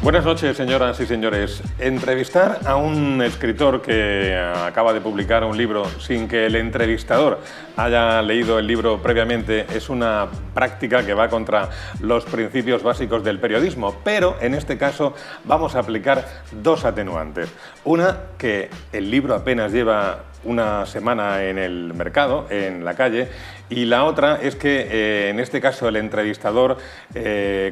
Buenas noches, señoras y señores. Entrevistar a un escritor que acaba de publicar un libro sin que el entrevistador haya leído el libro previamente es una práctica que va contra los principios básicos del periodismo, pero en este caso vamos a aplicar dos atenuantes. Una, que el libro apenas lleva una semana en el mercado, en la calle, y la otra es que en este caso el entrevistador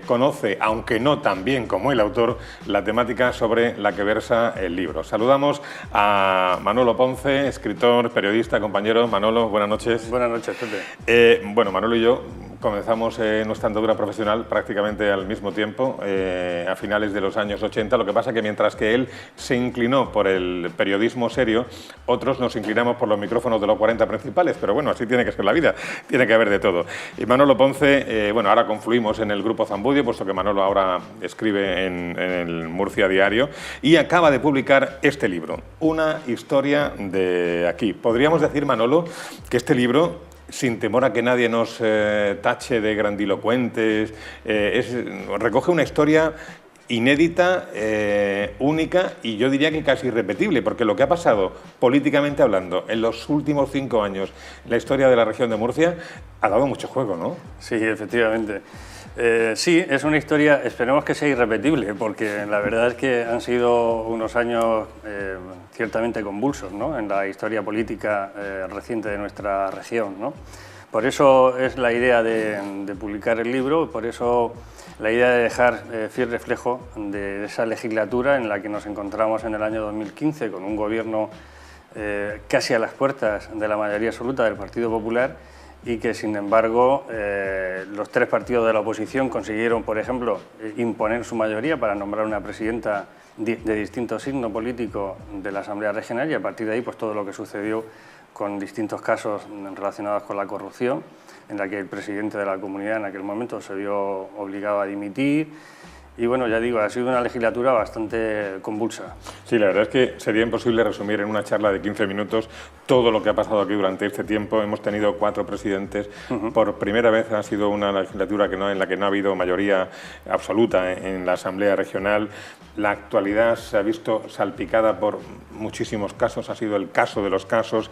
conoce, aunque no tan bien como el autor, la temática sobre la que versa el libro. Saludamos a Manolo Ponce, escritor, periodista, compañero. Manolo, buenas noches. Buenas noches, Pepe. Bueno, Manolo y yo comenzamos nuestra andadura profesional prácticamente al mismo tiempo, a finales de los años 80. Lo que pasa que mientras que él se inclinó por el periodismo serio, otros nos inclinamos por los micrófonos de los 40 principales, pero bueno, así tiene que ser la vida, tiene que haber de todo. Y Manolo Ponce, bueno, ahora confluimos en el Grupo Zamudio, puesto que Manolo ahora escribe en el Murcia Diario, y acaba de publicar este libro, Una historia de aquí. Podríamos decir, Manolo, que este libro, sin temor a que nadie nos tache de grandilocuentes, recoge una historia inédita, única y yo diría que casi irrepetible, porque lo que ha pasado políticamente hablando en los últimos 5 años en la historia de la región de Murcia ha dado mucho juego, ¿no? Sí, efectivamente. Sí, es una historia, esperemos que sea irrepetible, porque la verdad es que han sido unos años ciertamente convulsos, ¿no?, en la historia política reciente de nuestra región, ¿no? Por eso es la idea de publicar el libro, por eso la idea de dejar fiel reflejo de esa legislatura en la que nos encontramos en el año 2015 con un gobierno casi a las puertas de la mayoría absoluta del Partido Popular, y que, sin embargo, los 3 partidos de la oposición consiguieron, por ejemplo, imponer su mayoría para nombrar una presidenta de distinto signo político de la Asamblea Regional, y a partir de ahí pues todo lo que sucedió con distintos casos relacionados con la corrupción, en la que el presidente de la comunidad en aquel momento se vio obligado a dimitir. Y bueno, ya digo, ha sido una legislatura bastante convulsa. Sí, la verdad es que sería imposible resumir en una charla de 15 minutos todo lo que ha pasado aquí durante este tiempo. Hemos tenido 4 presidentes. Por primera vez ha sido una legislatura en la que no ha habido mayoría absoluta en la Asamblea Regional. La actualidad se ha visto salpicada por muchísimos casos. Ha sido el caso de los casos,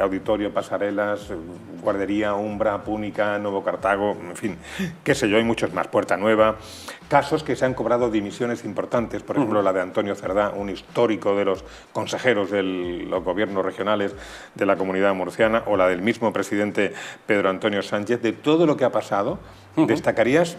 Auditorio, Pasarelas, Guardería, Umbra, Púnica, Nuevo Cartago, en fin, qué sé yo, hay muchos más, Puerta Nueva. Casos que se han cobrado dimisiones importantes, por ejemplo la de Antonio Cerdá, un histórico de los consejeros de los gobiernos regionales de la Comunidad Murciana, o la del mismo presidente Pedro Antonio Sánchez. De todo lo que ha pasado, ¿destacarías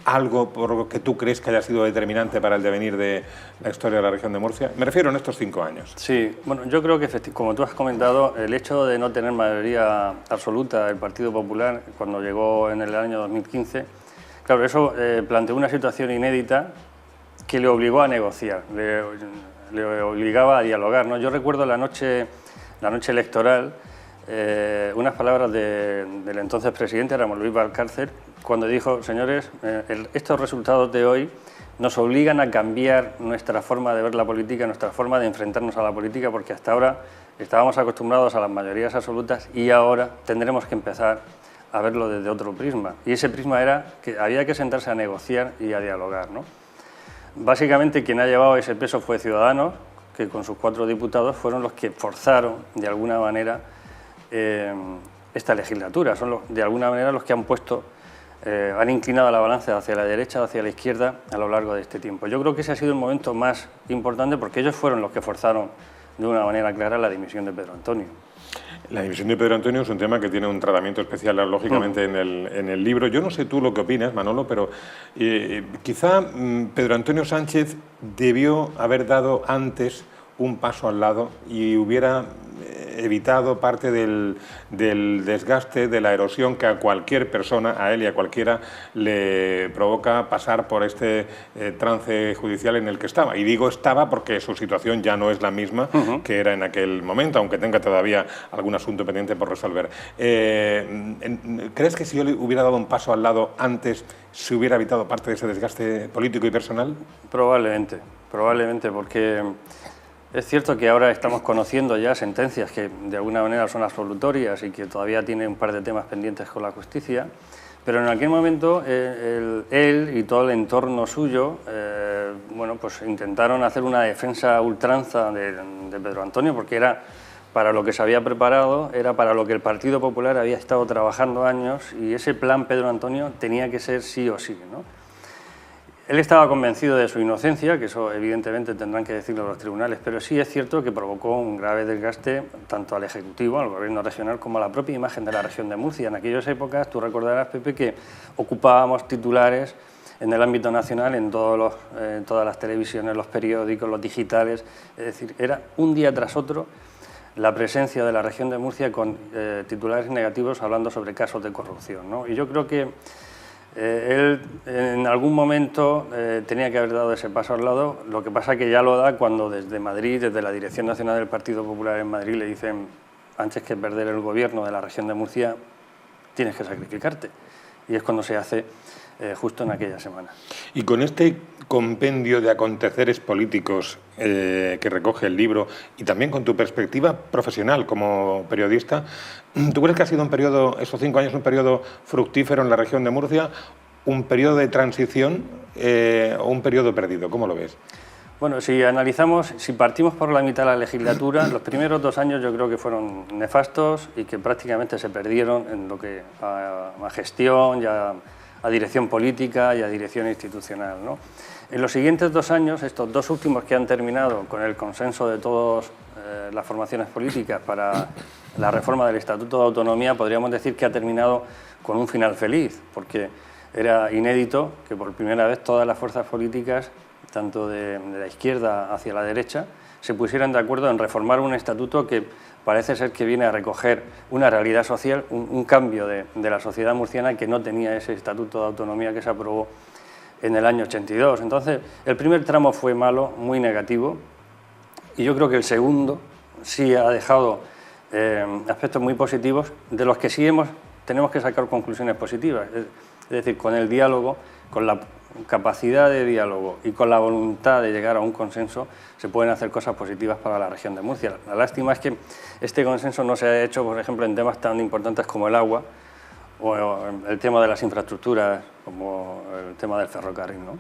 algo por lo que tú crees que haya sido determinante para el devenir de la historia de la región de Murcia? Me refiero en estos 5 años. Sí, bueno, yo creo que, como tú has comentado, el hecho de no tener mayoría absoluta del Partido Popular cuando llegó en el año 2015, claro, eso planteó una situación inédita que le obligó a negociar, le obligaba a dialogar, ¿no? Yo recuerdo la noche electoral, unas palabras del entonces presidente, Ramón Luis Valcárcel, cuando dijo: señores, estos resultados de hoy nos obligan a cambiar nuestra forma de ver la política, nuestra forma de enfrentarnos a la política, porque hasta ahora estábamos acostumbrados a las mayorías absolutas y ahora tendremos que empezar a verlo desde otro prisma. Y ese prisma era que había que sentarse a negociar y a dialogar, ¿no? Básicamente quien ha llevado ese peso fue Ciudadanos, que con sus 4 diputados fueron los que forzaron de alguna manera esta legislatura. Son de alguna manera los que han puesto, han inclinado la balanza hacia la derecha o hacia la izquierda a lo largo de este tiempo. Yo creo que ese ha sido el momento más importante, porque ellos fueron los que forzaron de una manera clara la dimisión de Pedro Antonio. La dimisión de Pedro Antonio es un tema que tiene un tratamiento especial, lógicamente, en el libro. Yo no sé tú lo que opinas, Manolo, pero quizá Pedro Antonio Sánchez debió haber dado antes un paso al lado y hubiera evitado parte del desgaste, de la erosión que a cualquier persona, a él y a cualquiera, le provoca pasar por este trance judicial en el que estaba. Y digo estaba porque su situación ya no es la misma que era en aquel momento, aunque tenga todavía algún asunto pendiente por resolver. ¿Crees que si yo le hubiera dado un paso al lado antes, se hubiera evitado parte de ese desgaste político y personal? Probablemente, porque es cierto que ahora estamos conociendo ya sentencias que de alguna manera son absolutorias y que todavía tienen un par de temas pendientes con la justicia, pero en aquel momento él y todo el entorno suyo bueno, pues intentaron hacer una defensa a ultranza de Pedro Antonio, porque era para lo que se había preparado, era para lo que el Partido Popular había estado trabajando años, y ese plan Pedro Antonio tenía que ser sí o sí, ¿no? Él estaba convencido de su inocencia, que eso evidentemente tendrán que decirlo los tribunales, pero sí es cierto que provocó un grave desgaste tanto al Ejecutivo, al Gobierno regional, como a la propia imagen de la región de Murcia. En aquellas épocas, tú recordarás, Pepe, que ocupábamos titulares en el ámbito nacional, en todas las televisiones, los periódicos, los digitales. Es decir, era un día tras otro la presencia de la región de Murcia con titulares negativos hablando sobre casos de corrupción, ¿no? Y yo creo que él en algún momento tenía que haber dado ese paso al lado. Lo que pasa es que ya lo da cuando desde Madrid, desde la Dirección Nacional del Partido Popular en Madrid, le dicen: antes que perder el gobierno de la región de Murcia, tienes que sacrificarte. Y es cuando se hace justo en aquella semana. Y con este compendio de aconteceres políticos que recoge el libro, y también con tu perspectiva profesional como periodista, ¿tú crees que ha sido un periodo, esos 5 años, un periodo fructífero en la región de Murcia, un periodo de transición o un periodo perdido? ¿Cómo lo ves? Bueno, si analizamos, si partimos por la mitad de la legislatura, los primeros 2 años yo creo que fueron nefastos y que prácticamente se perdieron en lo que a gestión, ya a dirección política y a dirección institucional, ¿no? En los siguientes 2 años, estos 2 últimos que han terminado con el consenso de todas las formaciones políticas para la reforma del Estatuto de Autonomía, podríamos decir que ha terminado con un final feliz, porque era inédito que por primera vez todas las fuerzas políticas, tanto de la izquierda hacia la derecha, se pusieran de acuerdo en reformar un estatuto que parece ser que viene a recoger una realidad social, un cambio de la sociedad murciana que no tenía ese Estatuto de Autonomía que se aprobó en el año 82. Entonces, el primer tramo fue malo, muy negativo, y yo creo que el segundo sí ha dejado aspectos muy positivos, de los que sí tenemos que sacar conclusiones positivas. Es decir, con el diálogo, con la capacidad de diálogo y con la voluntad de llegar a un consenso, se pueden hacer cosas positivas para la región de Murcia. La lástima es que este consenso no se ha hecho, por ejemplo, en temas tan importantes como el agua o el tema de las infraestructuras, como el tema del ferrocarril, ¿no?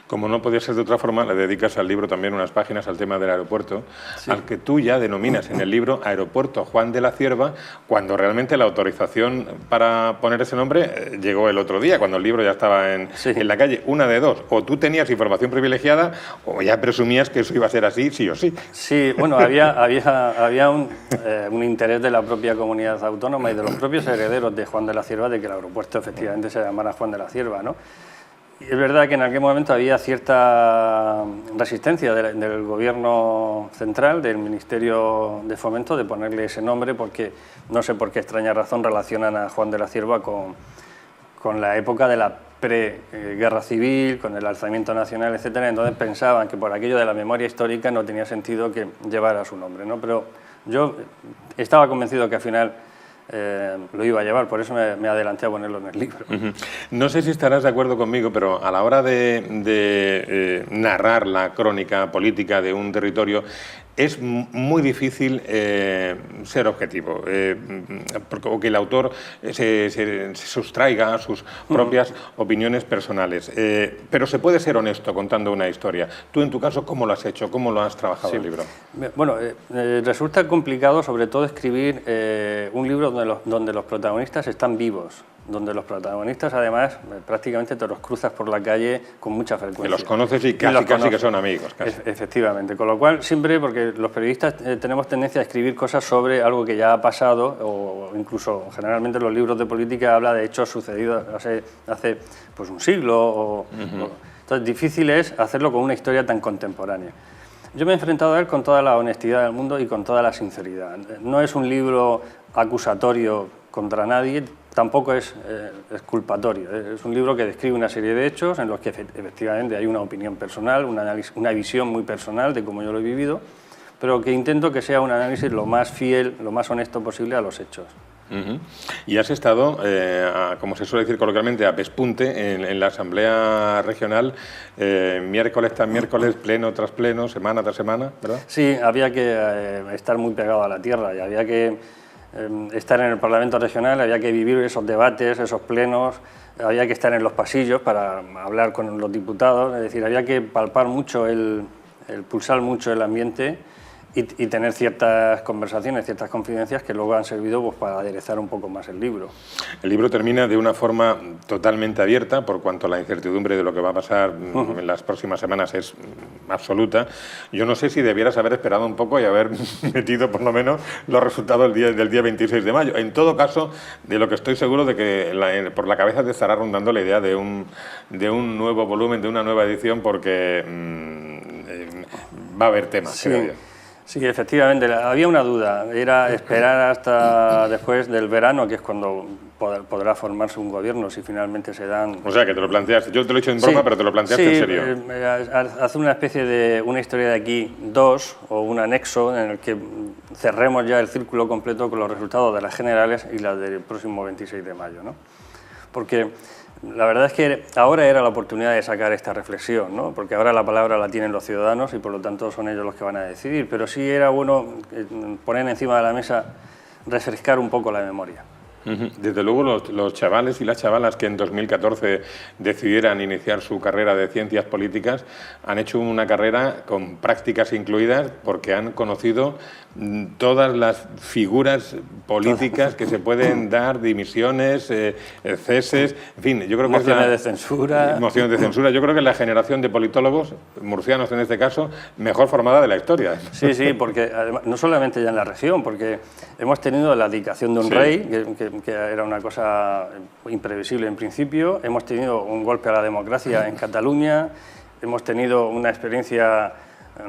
Como no podía ser de otra forma, le dedicas al libro también unas páginas al tema del aeropuerto, sí, al que tú ya denominas en el libro Aeropuerto Juan de la Cierva, cuando realmente la autorización para poner ese nombre llegó el otro día, cuando el libro ya estaba en la calle. Una de dos: o tú tenías información privilegiada o ya presumías que eso iba a ser así, sí o sí. Sí, bueno, había un interés de la propia comunidad autónoma y de los propios herederos de Juan de la Cierva de que el aeropuerto efectivamente se llamara Juan de la Cierva, ¿no? Y es verdad que en aquel momento había cierta resistencia del Gobierno central, del Ministerio de Fomento, de ponerle ese nombre, porque no sé por qué extraña razón relacionan a Juan de la Cierva con la época de la pre-guerra civil, con el alzamiento nacional, etcétera. Entonces pensaban que por aquello de la memoria histórica no tenía sentido que llevara su nombre, ¿no? Pero yo estaba convencido que al final lo iba a llevar, por eso me adelanté a ponerlo en el libro. No sé si estarás de acuerdo conmigo, pero a la hora de narrar la crónica política de un territorio es muy difícil ser objetivo, o que el autor se sustraiga a sus propias opiniones personales. Pero se puede ser honesto contando una historia. Tú, en tu caso, ¿cómo lo has hecho? ¿Cómo lo has trabajado el libro? Bueno, resulta complicado, sobre todo, escribir un libro donde los protagonistas están vivos, donde los protagonistas, además, prácticamente te los cruzas por la calle con mucha frecuencia. Que los conoces y casi que son amigos. Casi. Efectivamente, con lo cual siempre, porque los periodistas tenemos tendencia a escribir cosas sobre algo que ya ha pasado, o incluso generalmente los libros de política habla de hechos sucedidos hace pues un siglo. Entonces, difícil es hacerlo con una historia tan contemporánea. Yo me he enfrentado a él con toda la honestidad del mundo y con toda la sinceridad. No es un libro acusatorio contra nadie, tampoco es culpatorio. Es un libro que describe una serie de hechos en los que efectivamente hay una opinión personal, una visión muy personal de cómo yo lo he vivido, pero que intento que sea un análisis lo más fiel, lo más honesto posible a los hechos. Y has estado, como se suele decir coloquialmente, a pespunte en la Asamblea Regional, miércoles tras miércoles, pleno tras pleno, semana tras semana, ¿verdad? Sí, había que estar muy pegado a la tierra y había que estar en el Parlamento regional, había que vivir esos debates, esos plenos, había que estar en los pasillos para hablar con los diputados, es decir, había que palpar mucho, pulsar mucho el ambiente y tener ciertas conversaciones, ciertas confidencias que luego han servido pues, para aderezar un poco más el libro. El libro termina de una forma totalmente abierta, por cuanto la incertidumbre de lo que va a pasar en las próximas semanas es absoluta. Yo no sé si debieras haber esperado un poco y haber metido por lo menos los resultados del día 26 de mayo. En todo caso, de lo que estoy seguro de que por la cabeza te estará rondando la idea de un nuevo volumen, de una nueva edición, porque va a haber temas, sí. creo yo. Sí, efectivamente, había una duda, era esperar hasta después del verano, que es cuando podrá formarse un gobierno, si finalmente se dan... O sea, que te lo planteaste, yo te lo he dicho en broma, sí, pero te lo planteaste en serio. Hace una especie de una historia de aquí 2, o un anexo, en el que cerremos ya el círculo completo con los resultados de las generales y las del próximo 26 de mayo, ¿no? Porque la verdad es que ahora era la oportunidad de sacar esta reflexión, ¿no? Porque ahora la palabra la tienen los ciudadanos y por lo tanto son ellos los que van a decidir, pero sí era bueno poner encima de la mesa, refrescar un poco la memoria. Desde luego los chavales y las chavalas que en 2014 decidieran iniciar su carrera de ciencias políticas han hecho una carrera con prácticas incluidas porque han conocido todas las figuras políticas que se pueden dar, dimisiones, ceses, en fin, yo creo que mociones de censura. Mociones de censura. Yo creo que es la generación de politólogos, murcianos en este caso, mejor formada de la historia. Sí, sí, porque además, no solamente ya en la región, porque hemos tenido la abdicación de un rey, que era una cosa imprevisible en principio, hemos tenido un golpe a la democracia en Cataluña, hemos tenido una experiencia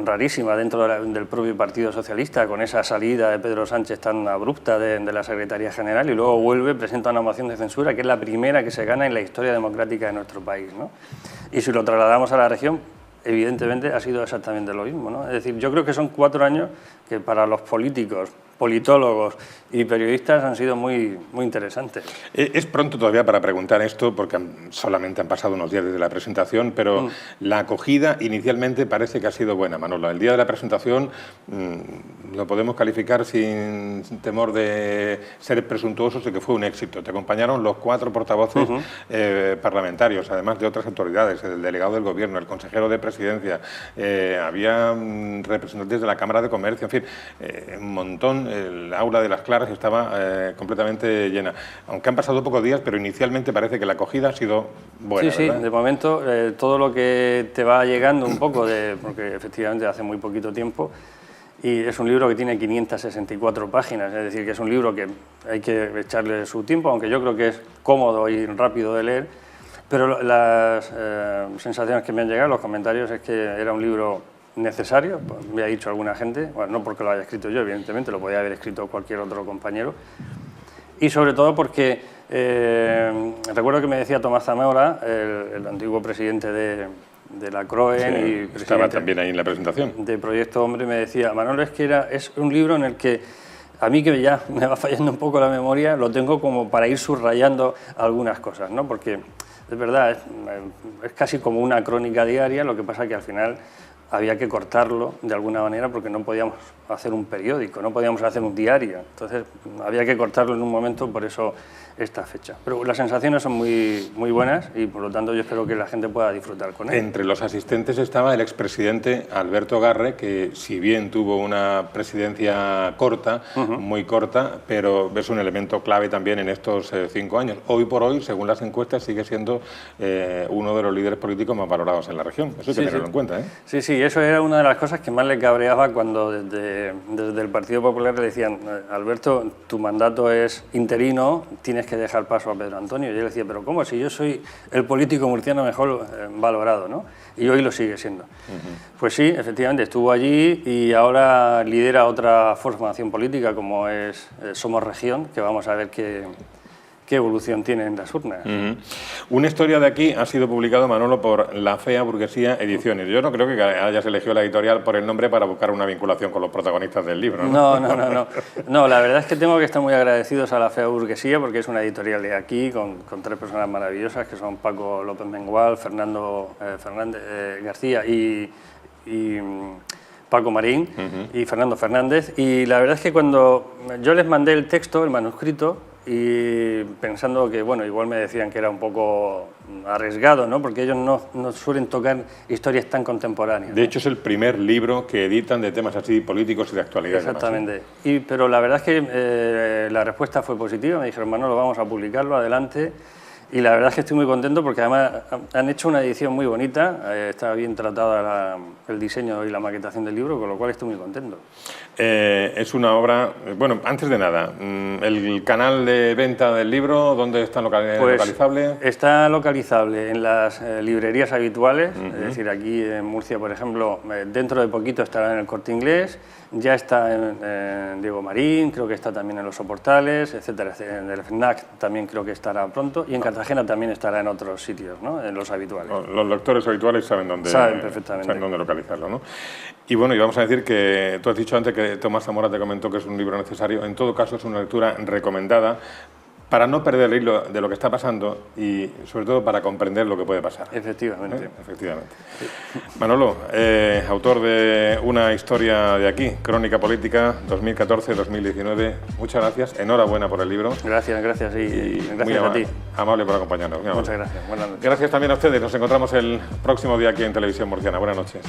rarísima dentro del propio Partido Socialista, con esa salida de Pedro Sánchez tan abrupta de la Secretaría General, y luego vuelve, presenta una moción de censura, que es la primera que se gana en la historia democrática de nuestro país, ¿no? Y si lo trasladamos a la región, evidentemente ha sido exactamente lo mismo, ¿no? Es decir, yo creo que son 4 años que para los políticos, politólogos y periodistas han sido muy interesantes. Es pronto todavía para preguntar esto, porque solamente han pasado unos días desde la presentación, pero la acogida inicialmente parece que ha sido buena, Manolo. El día de la presentación lo podemos calificar sin temor de ser presuntuosos de que fue un éxito. Te acompañaron los 4 portavoces parlamentarios, además de otras autoridades, el delegado del Gobierno, el consejero de Presidencia, había representantes de la Cámara de Comercio, en fin, un montón. El aula de las Claras estaba completamente llena. Aunque han pasado pocos días, pero inicialmente parece que la acogida ha sido buena. Sí, ¿verdad? Sí, de momento todo lo que te va llegando un poco, porque efectivamente hace muy poquito tiempo, y es un libro que tiene 564 páginas, es decir, que es un libro que hay que echarle su tiempo, aunque yo creo que es cómodo y rápido de leer, pero las sensaciones que me han llegado, los comentarios, es que era un libro necesario, me ha dicho alguna gente, bueno, no porque lo haya escrito yo, evidentemente, lo podía haber escrito cualquier otro compañero, y sobre todo porque recuerdo que me decía Tomás Zamora, el antiguo presidente de la CROEN, y estaba también ahí en la presentación, de Proyecto Hombre, me decía, Manolo, es que es un libro en el que a mí, que ya me va fallando un poco la memoria, lo tengo como para ir subrayando algunas cosas, ¿no? Porque es verdad, es casi como una crónica diaria, lo que pasa que al final había que cortarlo de alguna manera porque no podíamos hacer un periódico, no podíamos hacer un diario. Entonces había que cortarlo en un momento, por eso esta fecha. Pero las sensaciones son muy buenas y por lo tanto yo espero que la gente pueda disfrutar con él. Entre los asistentes estaba el expresidente Alberto Garre, que si bien tuvo una presidencia corta, muy corta, pero es un elemento clave también en estos 5 años. Hoy por hoy, según las encuestas, sigue siendo uno de los líderes políticos más valorados en la región. Eso hay que tenerlo en cuenta, ¿eh? Sí, sí, eso era una de las cosas que más le cabreaba cuando desde el Partido Popular le decían, Alberto, tu mandato es interino, tienes que dejar paso a Pedro Antonio. Y yo le decía, pero ¿cómo? Si yo soy el político murciano mejor valorado, ¿no? Y hoy lo sigue siendo. Pues sí, efectivamente, estuvo allí y ahora lidera otra formación política como es Somos Región, que vamos a ver qué evolución tiene en las urnas. Una historia de aquí ha sido publicado, Manolo, por La Fea Burguesía Ediciones. Yo no creo que hayas elegido la editorial por el nombre para buscar una vinculación con los protagonistas del libro, ¿no? No, la verdad es que tengo que estar muy agradecidos a La Fea Burguesía porque es una editorial de aquí con 3 personas maravillosas que son Paco López Mengual, Fernando Fernández García y Paco Marín y Fernando Fernández. Y la verdad es que cuando yo les mandé el texto, el manuscrito, y pensando que, bueno, igual me decían que era un poco arriesgado, ¿no? Porque ellos no suelen tocar historias tan contemporáneas. De hecho, es el primer libro que editan de temas así políticos y de actualidad. Exactamente. Pero la verdad es que la respuesta fue positiva. Me dijeron, Manolo, vamos a publicarlo, adelante. Y la verdad es que estoy muy contento porque además han hecho una edición muy bonita, está bien tratada el diseño y la maquetación del libro, con lo cual estoy muy contento. Es una obra, bueno, antes de nada, el canal de venta del libro, ¿dónde está localizable? Está localizable en las librerías habituales, es decir, aquí en Murcia, por ejemplo, dentro de poquito estará en el Corte Inglés, ya está en Diego Marín, creo que está también en los Soportales, etcétera. En el FNAC también creo que estará pronto y en Cartagena también estará en otros sitios, ¿no? En los habituales. Los lectores habituales saben dónde, perfectamente. Saben dónde localizarlo, ¿no? Y bueno, y vamos a decir que tú has dicho antes que Tomás Zamora te comentó que es un libro necesario. En todo caso, es una lectura recomendada para no perder el hilo de lo que está pasando y, sobre todo, para comprender lo que puede pasar. Efectivamente. Efectivamente. Sí. Manolo, autor de Una historia de aquí, Crónica Política 2014-2019. Muchas gracias. Enhorabuena por el libro. Gracias y gracias a ti. Amable por acompañarnos. Muchas gracias. Buenas noches. Gracias también a ustedes. Nos encontramos el próximo día aquí en Televisión Murciana. Buenas noches.